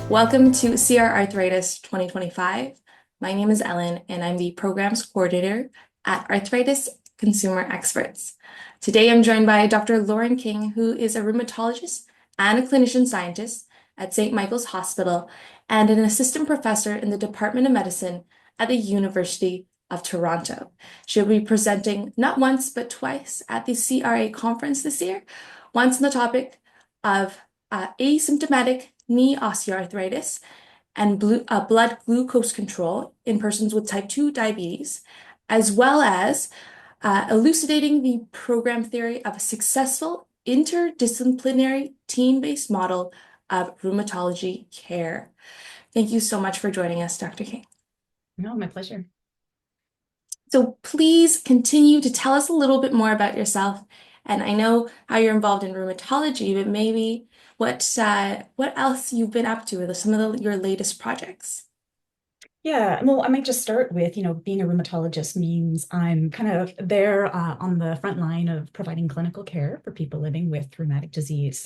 Welcome to CR Arthritis 2025. My name is Ellen, and I'm the Programs Coordinator at Arthritis Consumer Experts. Today, I'm joined by Dr. Lauren King, who is a rheumatologist and a clinician scientist at St. Michael's Hospital and an assistant professor in the Department of Medicine at the University of Toronto. She'll be presenting not once, but twice at the CRA conference this year, once on the topic of asymptomatic knee osteoarthritis and blood glucose control in persons with type 2 diabetes, as well as elucidating the program theory of a successful interdisciplinary team-based model of rheumatology care. Thank you so much for joining us, Dr. King. No, my pleasure. So please continue to tell us a little bit more about yourself. And I know how you're involved in rheumatology, but maybe what else you've been up to, or some of your latest projects. Yeah, well, I might just start with, being a rheumatologist means I'm kind of there on the front line of providing clinical care for people living with rheumatic disease.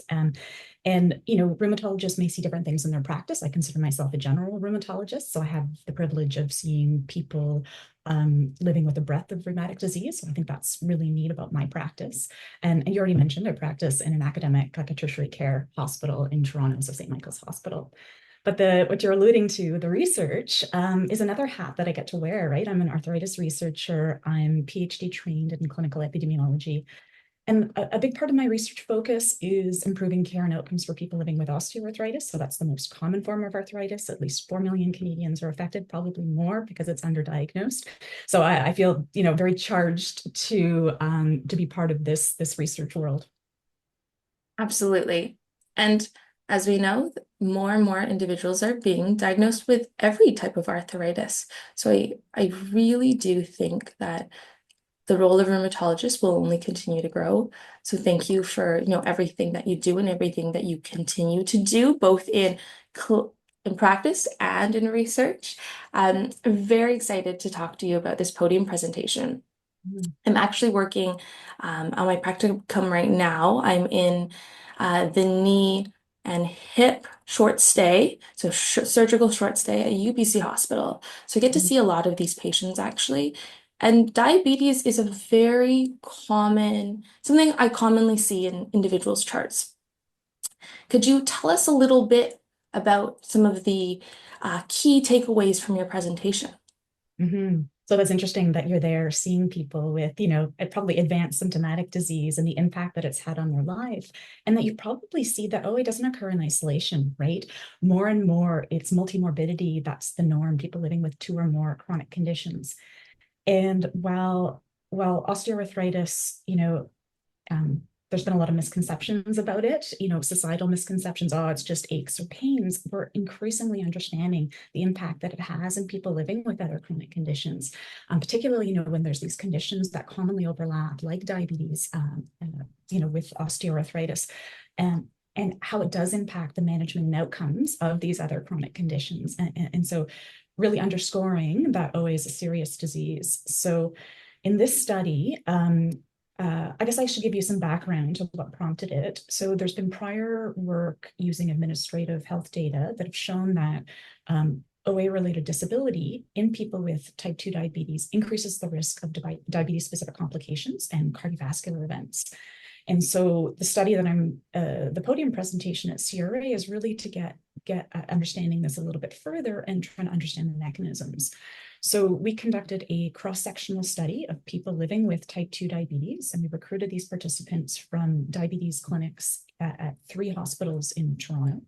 Rheumatologists may see different things in their practice. I consider myself a general rheumatologist, so I have the privilege of seeing people living with a breadth of rheumatic disease. So I think that's really neat about my practice. And you already mentioned I practice in an academic, like a tertiary care hospital in Toronto, so St. Michael's Hospital. But what you're alluding to, the research, is another hat that I get to wear, right? I'm an arthritis researcher. I'm PhD trained in clinical epidemiology. And a big part of my research focus is improving care and outcomes for people living with osteoarthritis. So that's the most common form of arthritis. At least 4 million Canadians are affected, probably more because it's underdiagnosed. So I feel, very charged to be part of this research world. Absolutely. And as we know, more and more individuals are being diagnosed with every type of arthritis. So I really do think that the role of rheumatologist will only continue to grow. So thank you for, everything that you do and everything that you continue to do, both in practice and in research. I'm very excited to talk to you about this podium presentation. I'm actually working on my practicum right now. I'm in the knee and hip short stay, so surgical short stay at UBC Hospital. So I get to see a lot of these patients actually. And diabetes is a very something I commonly see in individuals' charts. Could you tell us a little bit about some of the key takeaways from your presentation? So that's interesting that you're there seeing people with, probably advanced symptomatic disease and the impact that it's had on their life. And that you probably see that, it doesn't occur in isolation, right? More and more, it's multimorbidity. That's the norm, people living with 2 or more chronic conditions. And while osteoarthritis, there's been a lot of misconceptions about it, societal misconceptions. Oh, it's just aches or pains. We're increasingly understanding the impact that it has in people living with other chronic conditions, particularly, when there's these conditions that commonly overlap, like diabetes, with osteoarthritis, and how it does impact the management and outcomes of these other chronic conditions. And so really underscoring that OA is a serious disease. So in this study, I guess I should give you some background to what prompted it. So there's been prior work using administrative health data that have shown that OA-related disability in people with type 2 diabetes increases the risk of diabetes-specific complications and cardiovascular events. And so the study that the podium presentation at CRA is really to get understanding this a little bit further and trying to understand the mechanisms. So we conducted a cross-sectional study of people living with type 2 diabetes, and we recruited these participants from diabetes clinics at 3 hospitals in Toronto.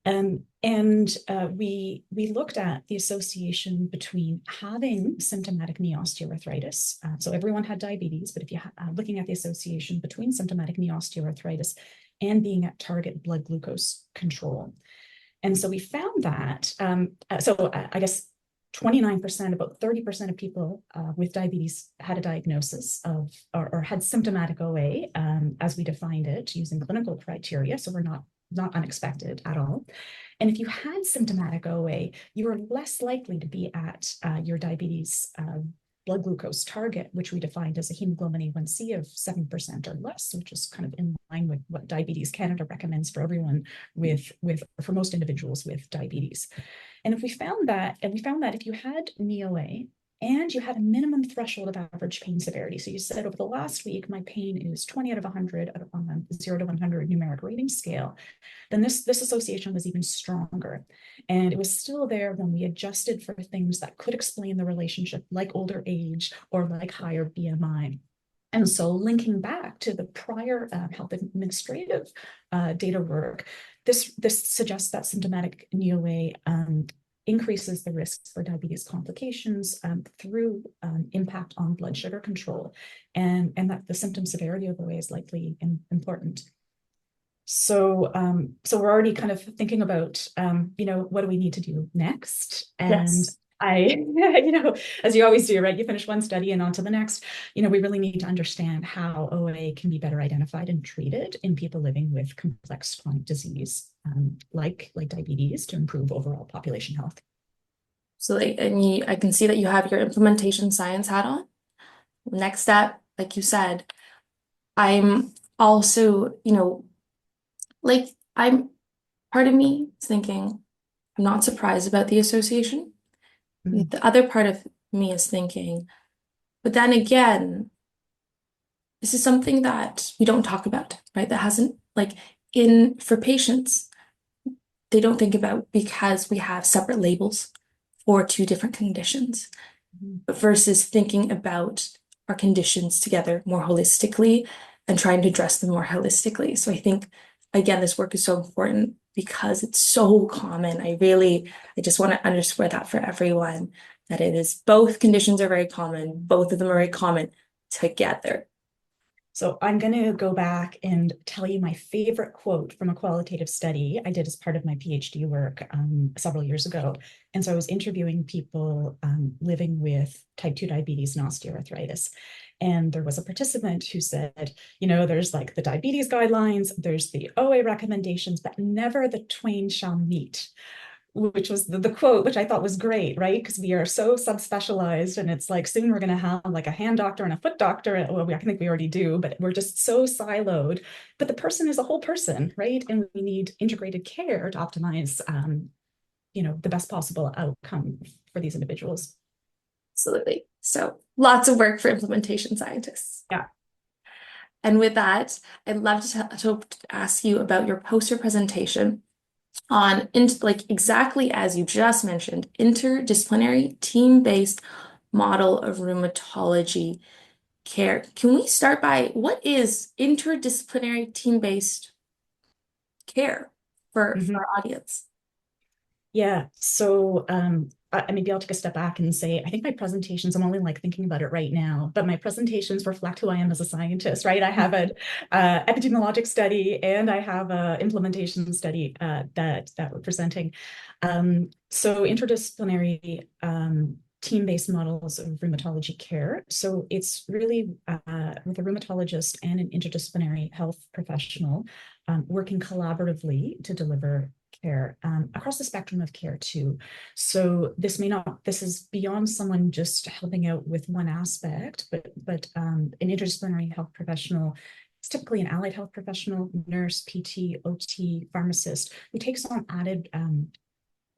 We looked at the association between having symptomatic knee osteoarthritis. So everyone had diabetes, but if you looking at the association between symptomatic knee osteoarthritis and being at target blood glucose control. And so we found that, I guess 29%, about 30% of people with diabetes had a diagnosis of, or had symptomatic OA, as we defined it using clinical criteria. So we're not unexpected at all. And if you had symptomatic OA, you were less likely to be at your diabetes blood glucose target, which we defined as a hemoglobin A1C of 7% or less, which is kind of in line with what Diabetes Canada recommends for everyone for most individuals with diabetes. And if we found that, if you had NEOA and you had a minimum threshold of average pain severity, so you said over the last week, my pain is 20 out of 100 on a 0 to 100 numeric rating scale, then this association was even stronger. And it was still there when we adjusted for things that could explain the relationship, like older age or like higher BMI. And so linking back to the prior health administrative data work, this suggests that symptomatic NEOA increases the risk for diabetes complications through impact on blood sugar control, and that the symptom severity of OA is likely important. So, so we're already kind of thinking about, what do we need to do next? And Yes. as you always do, right? You finish one study and on to the next. We really need to understand how OA can be better identified and treated in people living with complex chronic disease, like diabetes, to improve overall population health. So I can see that you have your implementation science hat on. Next step, like you said, I'm also, like I'm part of me is thinking, I'm not surprised about the association. Mm. The other part of me is thinking, but then again, this is something that we don't talk about, right? That hasn't like for patients, they don't think about because we have separate labels for two different conditions, Mm. but versus thinking about our conditions together more holistically and trying to address them more holistically. So I think, again, this work is so important because it's so common. I just want to underscore that for everyone, that it is both conditions are very common, both of them are very common together. So I'm going to go back and tell you my favorite quote from a qualitative study I did as part of my PhD work several years ago. And so I was interviewing people living with type 2 diabetes and osteoarthritis. And there was a participant who said, there's like the diabetes guidelines, there's the OA recommendations, but never the twain shall meet, which was the quote, which I thought was great, right? Because we are so subspecialized, and it's like soon we're going to have like a hand doctor and a foot doctor. Well, I think we already do, but we're just so siloed. But the person is a whole person, right? And we need integrated care to optimize, the best possible outcome for these individuals. Absolutely. So lots of work for implementation scientists. Yeah. And with that, I'd love to ask you about your poster presentation on like exactly as you just mentioned, interdisciplinary team-based model of rheumatology care. Can we start by what is interdisciplinary team-based care for Mhm. our audience? Yeah. So maybe I'll take a step back and say, I think my presentations, I'm only like thinking about it right now, but my presentations reflect who I am as a scientist, right? I have an epidemiologic study and I have an implementation study that we're presenting. So interdisciplinary team-based models of rheumatology care. So it's really with a rheumatologist and an interdisciplinary health professional working collaboratively to deliver care across the spectrum of care too. So this is beyond someone just helping out with one aspect, but an interdisciplinary health professional. It's typically an allied health professional, nurse, PT, OT, pharmacist, who takes on added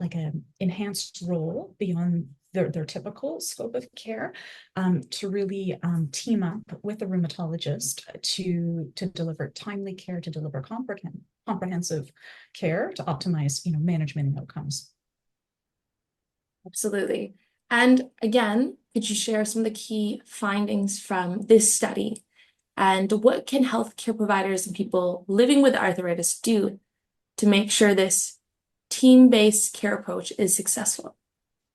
like an enhanced role beyond their typical scope of care to really team up with a rheumatologist to deliver timely care, to deliver comprehensive care to optimize management and outcomes. Absolutely. And again, could you share some of the key findings from this study? And what can healthcare providers and people living with arthritis do to make sure this team-based care approach is successful?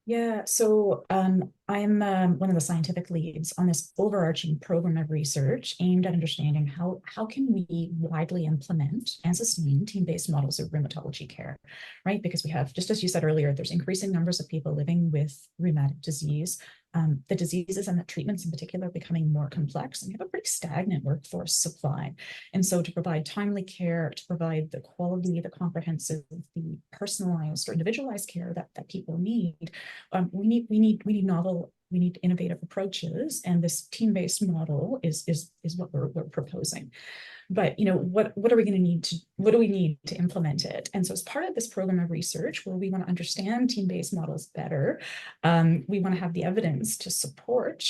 Yeah, so I'm one of the scientific leads on this overarching program of research aimed at understanding how can we widely implement and sustain team-based models of rheumatology care, right? Because we have, just as you said earlier, there's increasing numbers of people living with rheumatic disease. The diseases and the treatments in particular are becoming more complex, and we have a pretty stagnant workforce supply. And so to provide timely care, to provide the quality, the comprehensive, the personalized or individualized care that people need, we need novel we need innovative approaches, and this team-based model is what we're proposing. But what are we going to need to what do we need to implement it? And so as part of this program of research where we want to understand team-based models better, we want to have the evidence to support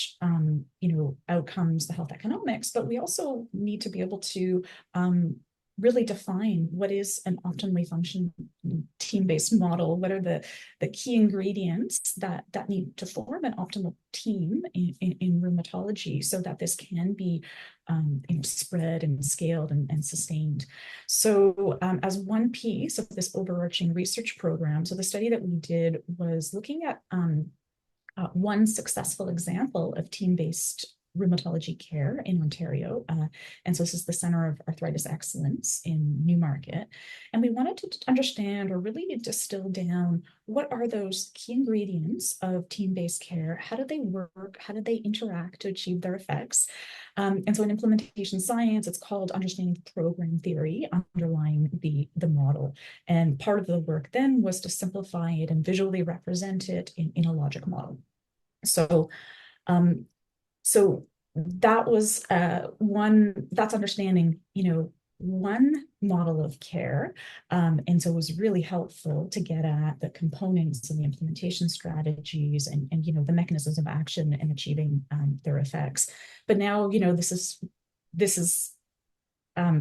outcomes, the health economics, but we also need to be able to really define what is an optimally functioning team-based model. What are the key ingredients that need to form an optimal team in rheumatology so that this can be spread and scaled and sustained. So as one piece of this overarching research program, so the study that we did was looking at one successful example of team-based rheumatology care in Ontario. And so this is the Center of Arthritis Excellence in Newmarket. And we wanted to understand or really distill down what are those key ingredients of team-based care? How do they work? How do they interact to achieve their effects? And so in implementation science, it's called understanding the program theory underlying the model. And part of the work then was to simplify it and visually represent it in a logic model. So so that was that's understanding, one model of care. And so it was really helpful to get at the components and the implementation strategies and the mechanisms of action and achieving their effects. But now, this is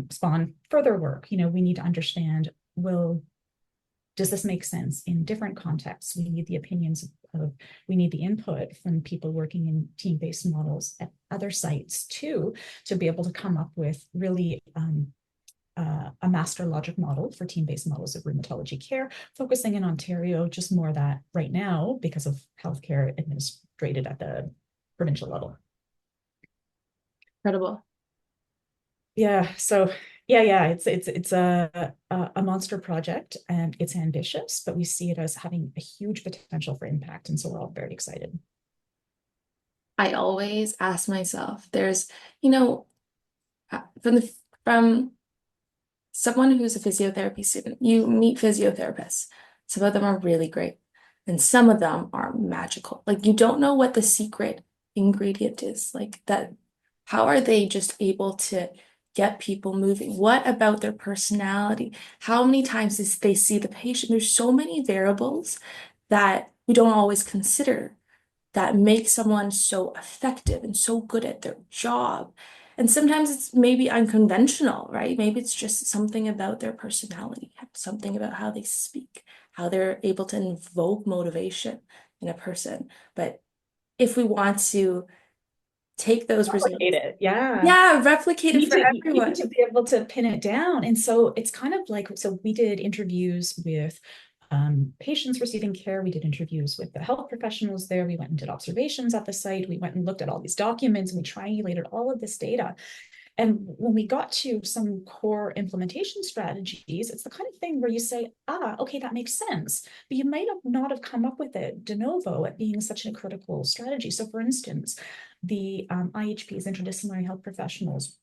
spawned further work. We need to understand, does this make sense in different contexts? We need the opinions we need the input from people working in team-based models at other sites too, to be able to come up with really a master logic model for team-based models of rheumatology care, focusing in Ontario, just more that right now, because of healthcare administrated at the provincial level. Incredible. Yeah, so yeah, it's a monster project and it's ambitious, but we see it as having a huge potential for impact, and so we're all very excited. I always ask myself, there's, from someone who's a physiotherapy student, you meet physiotherapists. Some of them are really great, and some of them are magical. Like, you don't know what the secret ingredient is. Like that, how are they just able to get people moving? What about their personality? How many times do they see the patient? There's so many variables that we don't always consider that make someone so effective and so good at their job. And sometimes it's maybe unconventional, right? Maybe it's just something about their personality, something about how they speak, how they're able to invoke motivation in a person. But if we want to take those Replicate results, it, yeah. yeah, replicate it for You need everyone. to be able to pin it down. And so it's kind of like, so we did interviews with patients receiving care. We did interviews with the health professionals there. We went and did observations at the site. We went and looked at all these documents and we triangulated all of this data. And when we got to some core implementation strategies, it's the kind of thing where you say, okay, that makes sense. But you might have not have come up with it de novo at being such a critical strategy. So for instance, the IHPs, interdisciplinary health professionals,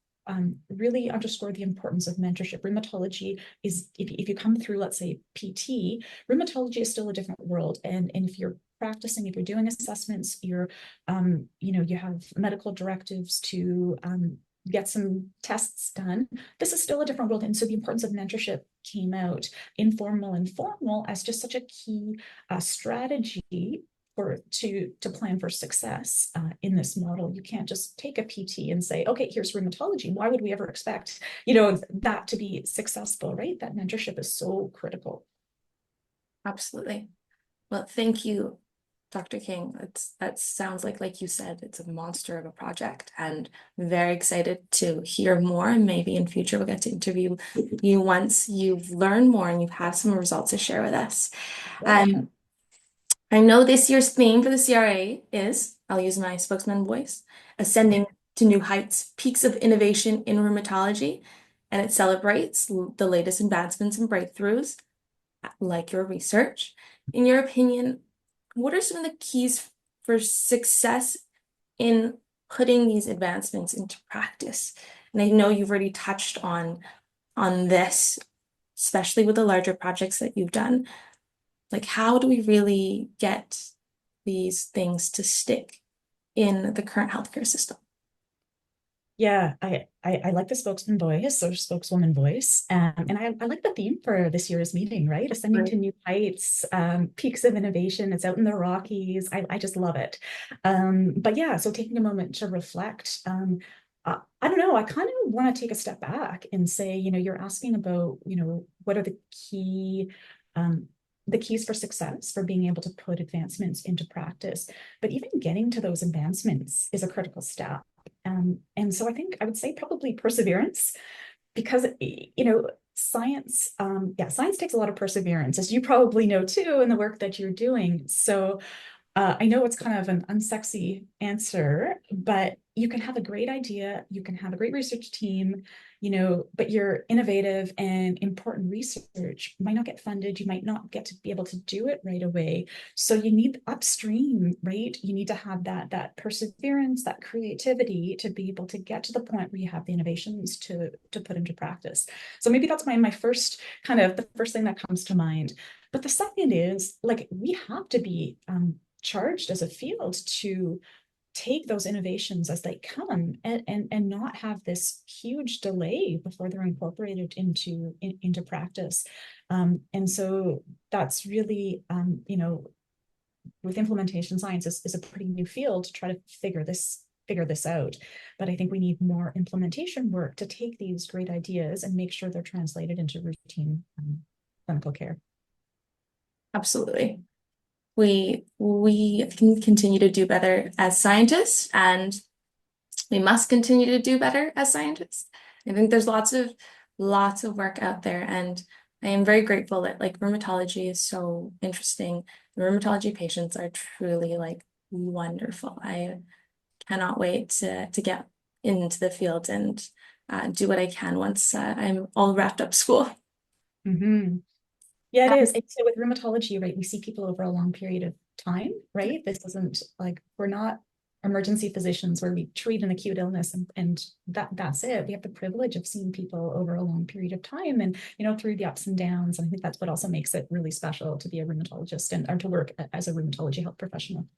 really underscore the importance of mentorship. Rheumatology is, if you come through, let's say, PT, rheumatology is still a different world. And if you're practicing, if you're doing assessments, you have medical directives to get some tests done. This is still a different world. And so the importance of mentorship came out, informal and formal, as just such a key strategy to plan for success in this model. You can't just take a PT and say, okay, here's rheumatology. Why would we ever expect, that to be successful, right? That mentorship is so critical. Absolutely. Well, thank you, Dr. King. That sounds like you said, it's a monster of a project, and I'm very excited to hear more. And maybe in future we'll get to interview you once you've learned more and you've had some results to share with us. I know this year's theme for the CRA is, I'll use my spokesman voice, Ascending to New Heights, Peaks of Innovation in Rheumatology, and it celebrates the latest advancements and breakthroughs, like your research. In your opinion, what are some of the keys for success in putting these advancements into practice? And I know you've already touched on this, especially with the larger projects that you've done. Like, how do we really get these things to stick in the current healthcare system. Yeah, I like the spokesman voice or spokeswoman voice. And I like the theme for this year's meeting, right? Ascending to new heights, peaks of innovation. It's out in the Rockies. I just love it. But yeah, so taking a moment to reflect. I don't know, I kind of want to take a step back and say, you're asking about, what are the keys for success for being able to put advancements into practice. But even getting to those advancements is a critical step. And so I think I would say probably perseverance, because science, science takes a lot of perseverance, as you probably know too, in the work that you're doing. So I know it's kind of an unsexy answer, but you can have a great idea, you can have a great research team, but your innovative and important research might not get funded. You might not get to be able to do it right away. So you need upstream, right? You need to have that perseverance, that creativity to be able to get to the point where you have the innovations to put into practice. So maybe that's my first kind of the first thing that comes to mind. But the second is, like, we have to be charged as a field to take those innovations as they come, and not have this huge delay before they're incorporated into practice. And so that's really, with implementation science is a pretty new field to try to figure this out. But I think we need more implementation work to take these great ideas and make sure they're translated into routine clinical care. Absolutely. We can continue to do better as scientists, and we must continue to do better as scientists. I think there's lots of work out there, and I am very grateful that like rheumatology is so interesting. The rheumatology patients are truly like wonderful. I cannot wait to get into the field and do what I can once I'm all wrapped up school. Mm-hmm. Yeah, it is. And so with rheumatology, right, we see people over a long period of time, right? This isn't like, we're not emergency physicians where we treat an acute illness and that's it. We have the privilege of seeing people over a long period of time, and through the ups and downs. And I think that's what also makes it really special to be a rheumatologist and or to work as a rheumatology health professional.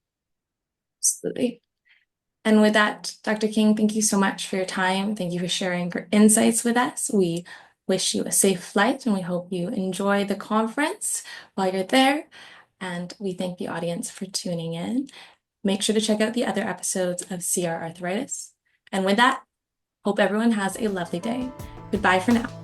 Absolutely. And with that, Dr. King, thank you so much for your time. Thank you for sharing your insights with us. We wish you a safe flight, and we hope you enjoy the conference while you're there. And we thank the audience for tuning in. Make sure to check out the other episodes of CR Arthritis. And with that, hope everyone has a lovely day. Goodbye for now.